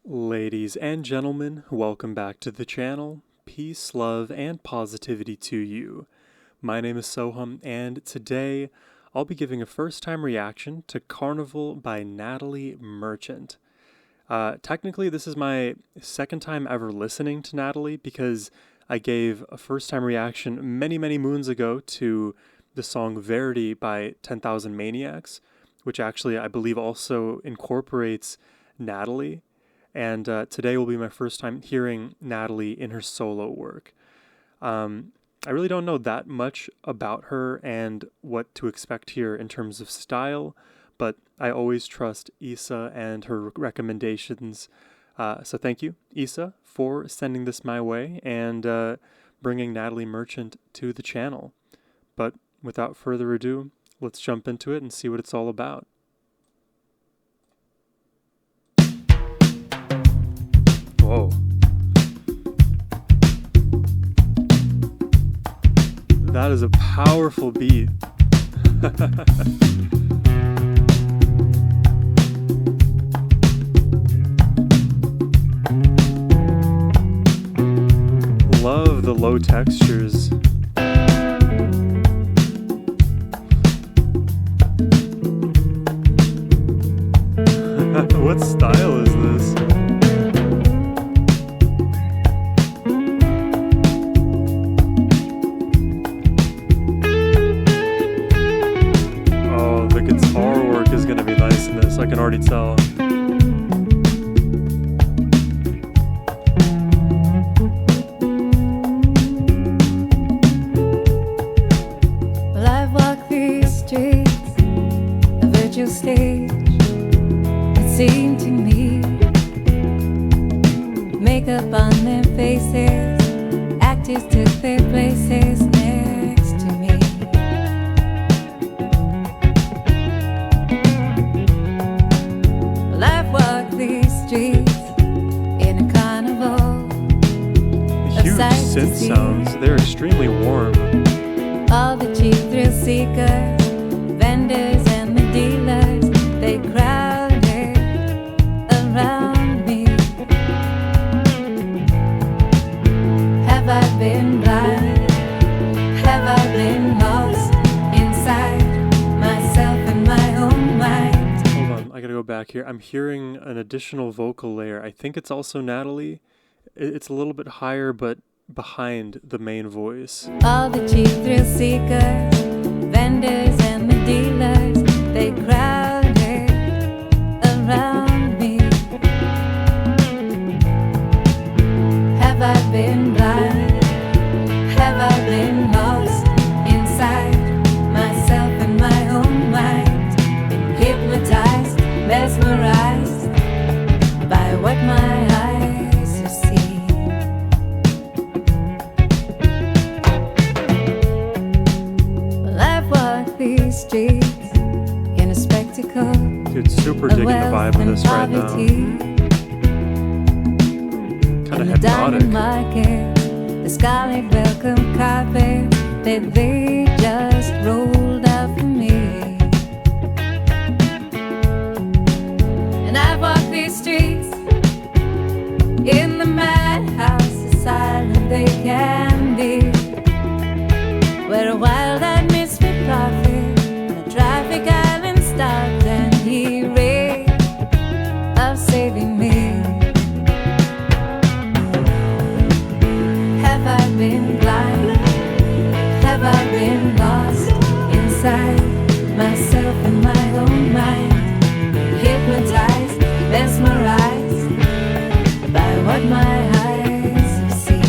Ladies and gentlemen, welcome back to the channel. Peace, love, and positivity to you. My name is Sohum, and today I'll be giving a first-time reaction to Carnival by Natalie Merchant. Technically, this is my second time ever listening to Natalie because I gave a first-time reaction many moons ago to the song Verity by 10,000 Maniacs, which actually I believe also incorporates Natalie. And today will be my first time hearing Natalie in her solo work. I really don't know that much about her and what to expect here in terms of style, but I always trust Issa and her recommendations. So thank you, Issa, for sending this my way and bringing Natalie Merchant to the channel. But without further ado, let's jump into it and see what it's all about. Whoa. That is a powerful beat. Love the low textures. What style is this? Guitar work is going to be nice in this, I can already tell. Well, I've walked these streets, a virtual stage, it seemed to me. Makeup on their faces, actors took their places next to me. In a carnival, huge synth sounds, they're extremely warm. All the cheap thrill seekers, vendors and the dealers, they crowded around me. Have I been blind? Have I been lost inside myself and my own mind? I gotta go back here. I'm hearing an additional vocal layer. I think it's also Natalie. It's a little bit higher, but behind the main voice. All the cheap thrill seekers, vendors and the dealers, they crowded around me. Have I been blind? Have I been lost inside myself and my own mind? Been hypnotized, mesmerized by what my eyes have seen. Well, I've walked these streets in a spectacle. Dude, super digging the vibe of this right now. Kind of hypnotic. Market, the scarlet welcome carpet that they just rolled out for me. I've walked these streets in the madhouse, as silent they can be, where a wild-eyed misfit prophet on a traffic island stopped and he raved of saving me. Have I been blind? Have I been lost inside myself and my own mind? Hypnotized, mesmerized by what my eyes have seen.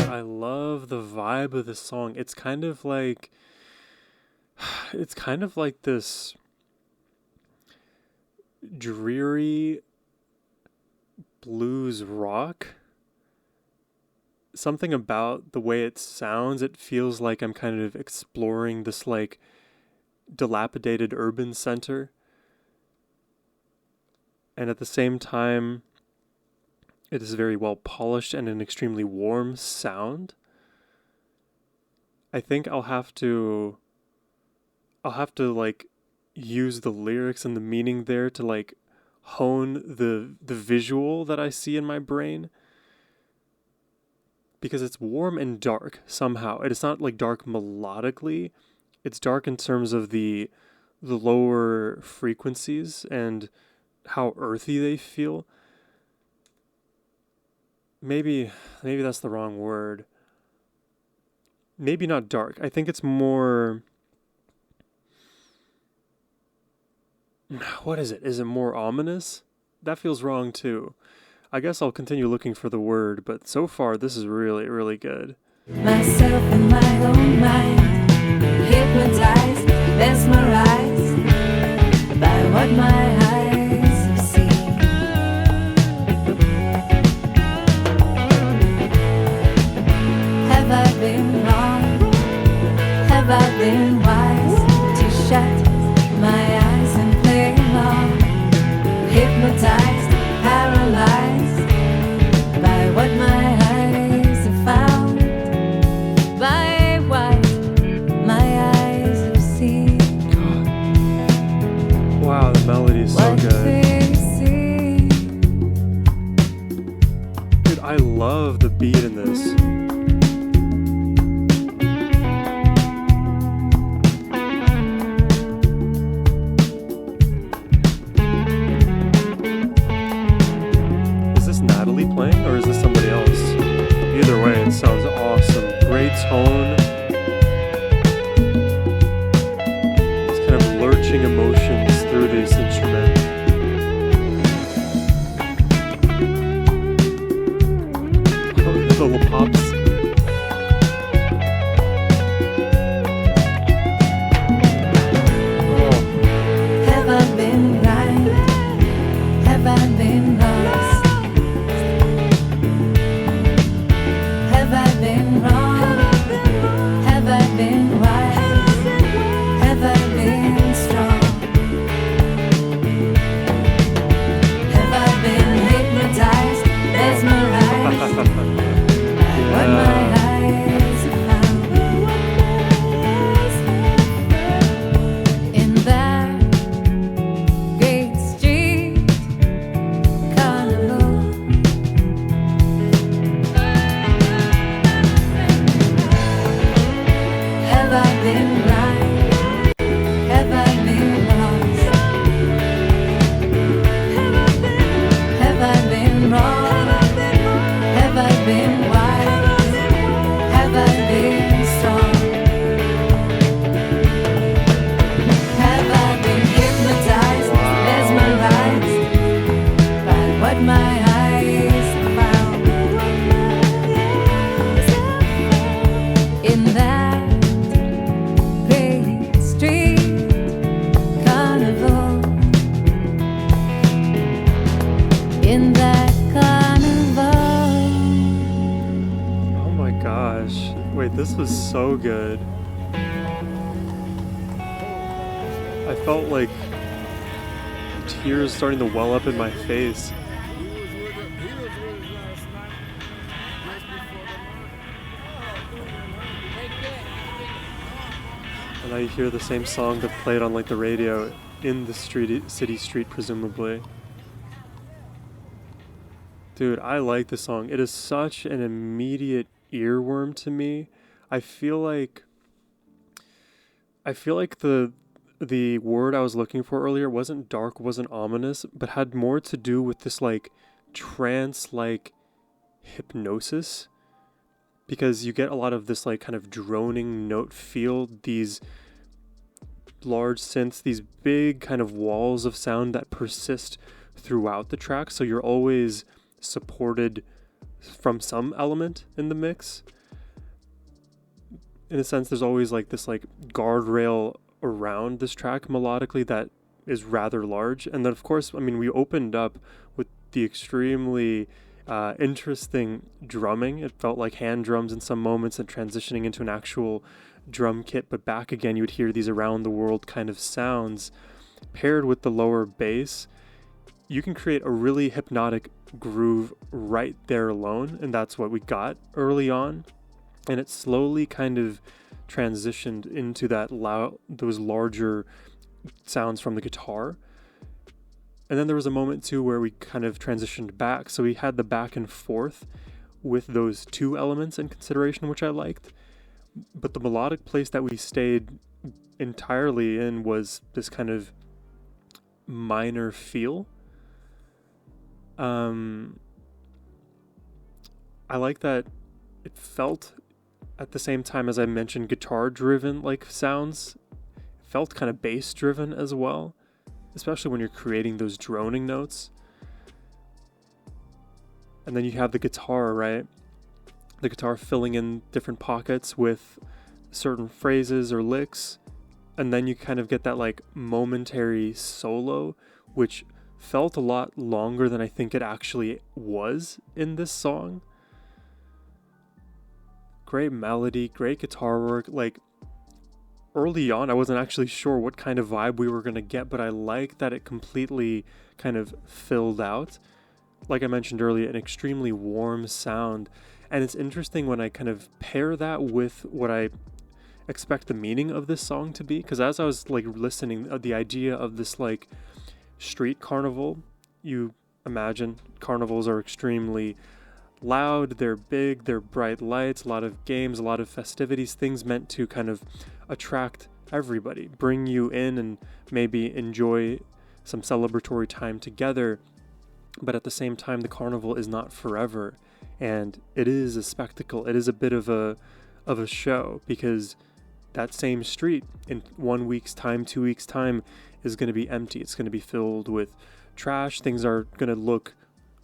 I love the vibe of this song. It's kind of like this dreary blues rock. Something about the way it sounds, it feels like I'm kind of exploring this like dilapidated urban center, and at the same time it is very well polished and an extremely warm sound. I think I'll have to like use the lyrics and the meaning there to like hone the visual that I see in my brain, because it's warm and dark somehow. It's not like dark melodically. It's dark in terms of the lower frequencies and how earthy they feel. Maybe that's the wrong word. Maybe not dark. I think it's more, what is it? Is it more ominous? That feels wrong too. I guess I'll continue looking for the word, but so far this is really, really good. Myself in my own mind, hypnotized, mesmerized by what my eyes have seen. Have I been wrong? Have I been wise to shut my eyes and play along? Hypnotized, paralyzed by what my eyes have found, by what my eyes have seen. Wow, the melody is so What good. they see. Dude, I love the beat in this. Is this Natalie playing or is this somebody else? Either way, it sounds awesome. Great tone. These kind of lurching emotions through this instrument. The little pops. Oh, Have I been right? Have I been lost? Have I been wrong? Have I been wise? Have I been strong? Have I been hypnotized, mesmerized by what my eyes have found? In that great street carnival, have I been right? Have I been lost? Have I been wrong? Have I been wise? Have I been strong? Have I been hypnotized, mesmerized by what my eyes have found? In that great street carnival, in that carnival. oh my gosh. Wait, this was so good. I felt like tears starting to well up in my face. And I hear the same song that played on like the radio in the city street, presumably. Dude, I like the song. It is such an immediate earworm to me. I feel like the word I was looking for earlier wasn't dark, wasn't ominous, but had more to do with this like trance like hypnosis, because you get a lot of this like kind of droning note feel, these large synths, these big kind of walls of sound that persist throughout the track, so you're always supported from some element in the mix. In a sense, there's always like this like guardrail around this track melodically that is rather large. And then of course, I mean, we opened up with the extremely interesting drumming. It felt like hand drums in some moments and transitioning into an actual drum kit, but back again you would hear these around the world kind of sounds paired with the lower bass. You can create a really hypnotic groove right there alone, and that's what we got early on. And it slowly kind of transitioned into that those larger sounds from the guitar. And then there was a moment too where we kind of transitioned back. So we had the back and forth with those two elements in consideration, which I liked. But the melodic place that we stayed entirely in was this kind of minor feel. I like that it felt, at the same time as I mentioned guitar driven like sounds, it felt kind of bass driven as well, especially when you're creating those droning notes. And then you have the guitar, right? The guitar filling in different pockets with certain phrases or licks. And then you kind of get that like momentary solo, which felt a lot longer than I think it actually was in this song. Great melody, great guitar work. Like, early on, I wasn't actually sure what kind of vibe we were going to get, but I like that it completely kind of filled out. Like I mentioned earlier, an extremely warm sound. And it's interesting when I kind of pair that with what I expect the meaning of this song to be, because as I was like listening, the idea of this like street carnival, you imagine carnivals are extremely loud, they're big, they're bright lights, a lot of games, a lot of festivities, things meant to kind of attract everybody, bring you in and maybe enjoy some celebratory time together. But at the same time, the carnival is not forever, and it is a spectacle. It is a bit of a show, because that same street in 1 week's time, 2 weeks' time is going to be empty. It's going to be filled with trash. Things are going to look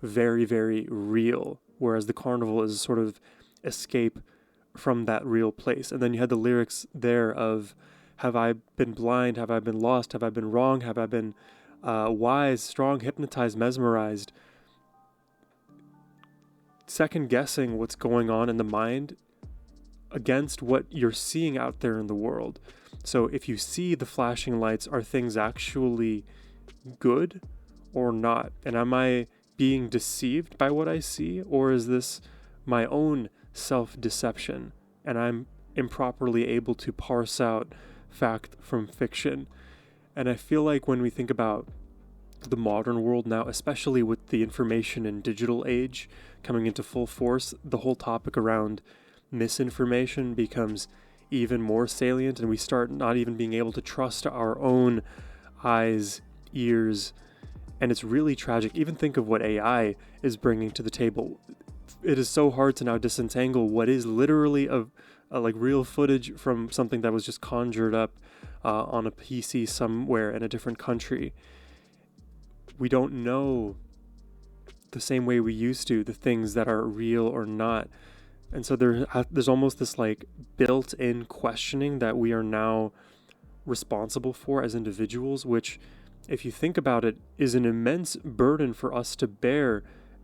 very, very real, whereas the carnival is a sort of escape from that real place. And then you had the lyrics there of, have I been blind? Have I been lost? Have I been wrong? Have I been wise, strong, hypnotized, mesmerized? Second guessing what's going on in the mind against what you're seeing out there in the world. So if you see the flashing lights, are things actually good or not? And am I being deceived by what I see, or is this my own self-deception and I'm improperly able to parse out fact from fiction? And I feel like when we think about the modern world now, especially with the information and digital age coming into full force, the whole topic around misinformation becomes even more salient, and we start not even being able to trust our own eyes, ears, and it's really tragic. Even think of what AI is bringing to the table. It is so hard to now disentangle what is literally a like real footage from something that was just conjured up on a PC somewhere in a different country. We don't know the same way we used to the things that are real or not. And so there's almost this like built-in questioning that we are now responsible for as individuals, which, if you think about it, is an immense burden for us to bear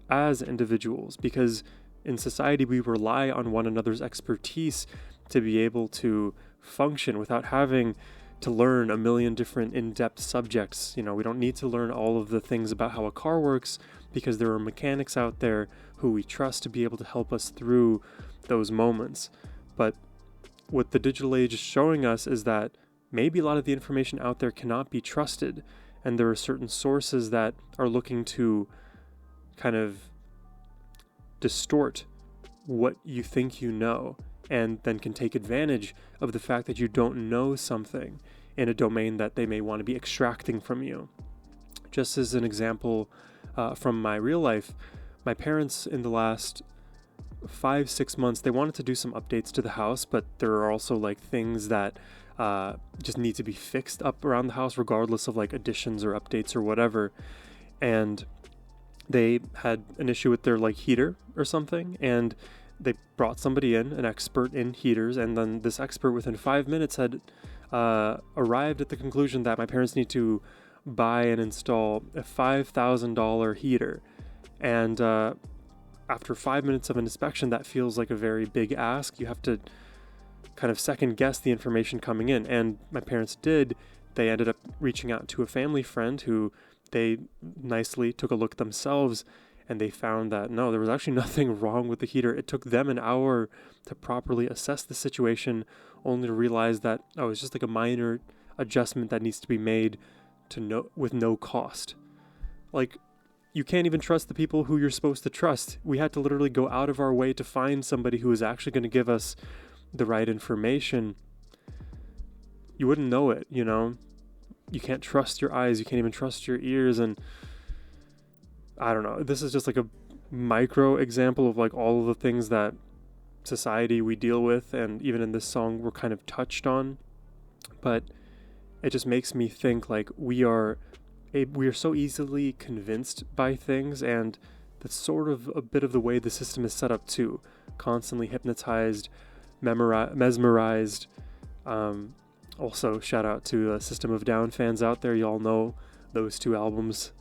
as individuals, because in society we rely on one another's expertise to be able to function without having to learn a million different in-depth subjects. You know, we don't need to learn all of the things about how a car works, because there are mechanics out there who we trust to be able to help us through those moments. But what the digital age is showing us is that maybe a lot of the information out there cannot be trusted, and there are certain sources that are looking to kind of distort what you think you know, and then can take advantage of the fact that you don't know something in a domain that they may want to be extracting from you. Just as an example from my real life, my parents in the last 5-6 months, they wanted to do some updates to the house, but there are also like things that just need to be fixed up around the house, regardless of like additions or updates or whatever. And they had an issue with their like heater or something, and they brought somebody in, an expert in heaters, and then this expert within 5 minutes had arrived at the conclusion that my parents need to buy and install a $5,000 heater. And after 5 minutes of an inspection, that feels like a very big ask. You have to kind of second guess the information coming in, and my parents did. They ended up reaching out to a family friend who they nicely took a look themselves, and they found that no, there was actually nothing wrong with the heater. It took them an hour to properly assess the situation, only to realize that it's just like a minor adjustment that needs to be made with no cost. Like, you can't even trust the people who you're supposed to trust. We had to literally go out of our way to find somebody who is actually going to give us the right information. You wouldn't know it, you know? You can't trust your eyes. You can't even trust your ears. And I don't know. This is just like a micro example of like all of the things that society we deal with, and even in this song we're kind of touched on. But it just makes me think like we are so easily convinced by things, and that's sort of a bit of the way the system is set up too. Constantly hypnotized, mesmerized. Also, shout out to System of Down fans out there. Y'all know those two albums.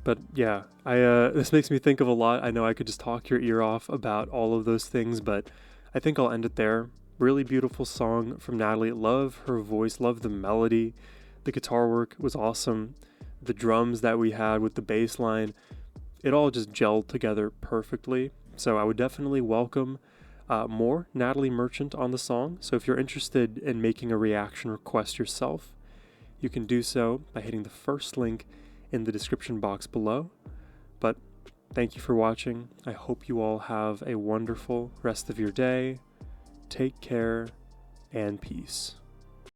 But yeah, this makes me think of a lot. I know I could just talk your ear off about all of those things, but I think I'll end it there. Really beautiful song from Natalie. Love her voice, love the melody. The guitar work was awesome. The drums that we had with the bass line, it all just gelled together perfectly. So I would definitely welcome more Natalie Merchant on the song. So if you're interested in making a reaction request yourself, you can do so by hitting the first link in the description box below. But thank you for watching. I hope you all have a wonderful rest of your day. Take care and peace.